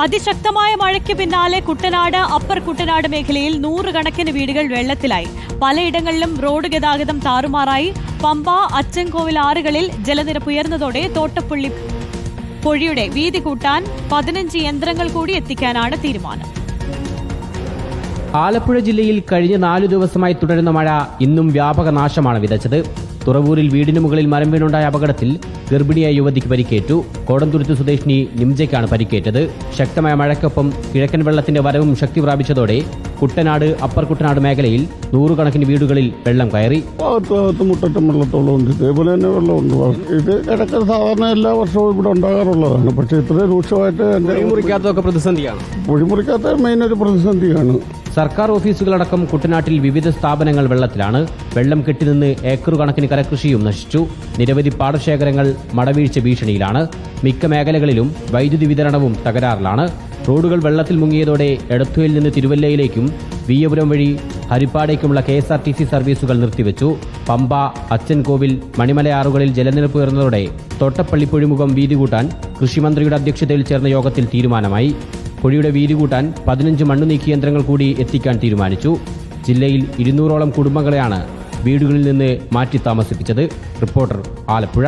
അതിശക്തമായ മഴയ്ക്ക് പിന്നാലെ കുട്ടനാട് അപ്പർ കുട്ടനാട് മേഖലയിൽ നൂറുകണക്കിന് വീടുകൾ വെള്ളത്തിലായി. പലയിടങ്ങളിലും റോഡ് ഗതാഗതം താറുമാറായി. പമ്പ, അച്ചൻകോവിൽ ആറുകളിൽ ജലനിരപ്പ് ഉയർന്നതോടെ തോട്ടപ്പള്ളി പൊഴിയുടെ വീതി കൂട്ടാൻ 15 യന്ത്രങ്ങൾ കൂടി എത്തിക്കാനാണ് തീരുമാനം. ആലപ്പുഴ ജില്ലയിൽ കഴിഞ്ഞ 4 ദിവസമായി തുടരുന്ന മഴ ഇന്നും വ്യാപക നാശമാണ് വിതച്ചത്. തുറവൂരിൽ വീടിന് മുകളിൽ മരം വീണുണ്ടായ അപകടത്തിൽ ഗർഭിണിയായ യുവതിക്ക് പരിക്കേറ്റു. കോടന്തുരുത്ത് സ്വദേശിനി നിംജയ്ക്കാണ് പരിക്കേറ്റത്. ശക്തമായ മഴയ്ക്കൊപ്പം കിഴക്കൻ വെള്ളത്തിന്റെ വരവും ശക്തി പ്രാപിച്ചതോടെ കുട്ടനാട് അപ്പർ കുട്ടനാട് മേഖലയിൽ നൂറുകണക്കിന് വീടുകളിൽ വെള്ളം കയറി. മുട്ടറ്റം വെള്ളത്തോളം ഉണ്ട്, ഇതേപോലെ തന്നെ വെള്ളമുണ്ട്. ഇത് ഇടയ്ക്ക് സാധാരണ എല്ലാ വർഷവും ഇവിടെ ഉണ്ടാകാറുള്ളതാണ്. പക്ഷേ ഇത്രയും രൂക്ഷമായിട്ട് പൊഴിമുറിക്കാത്തതൊക്കെ പ്രതിസന്ധിയാണ്. പൊഴിമുറിക്കാത്ത മെയിൻ ഒരു പ്രതിസന്ധിയാണ്. സർക്കാർ ഓഫീസുകളടക്കം കുട്ടനാട്ടിൽ വിവിധ സ്ഥാപനങ്ങൾ വെള്ളത്തിലാണ്. വെള്ളം കെട്ടിനിന്ന് ഏക്കർ കണക്കിന് കരകൃഷിയും നശിച്ചു. നിരവധി പാടശേഖരങ്ങൾ മടവീഴ്ച ഭീഷണിയിലാണ്. മിക്ക മേഖലകളിലും വൈദ്യുതി വിതരണവും തകരാറിലാണ്. റോഡുകൾ വെള്ളത്തിൽ മുങ്ങിയതോടെ എടത്തുവയിൽ നിന്ന് തിരുവല്ലയിലേക്കും വീയപുരം വഴി ഹരിപ്പാടേക്കുമുള്ള KSRTC സർവീസുകൾ നിർത്തിവെച്ചു. പമ്പ, അച്ചൻകോവിൽ, മണിമലയാറുകളിൽ ജലനിരപ്പ് ഉയർന്നതോടെ തോട്ടപ്പള്ളി പൊഴിമുഖം വീതി കൂട്ടാൻ കൃഷിമന്ത്രിയുടെ അധ്യക്ഷതയിൽ ചേർന്ന യോഗത്തിൽ തീരുമാനമായി. പൊഴിയുടെ വീതി കൂട്ടാൻ 15 മണ്ണുനീക്കി യന്ത്രങ്ങൾ കൂടി എത്തിക്കാൻ തീരുമാനിച്ചു. ജില്ലയിൽ 200ഓളം കുടുംബങ്ങളെയാണ് വീടുകളിൽ നിന്ന് മാറ്റി താമസിപ്പിച്ചത്. റിപ്പോർട്ടർ, ആലപ്പുഴ.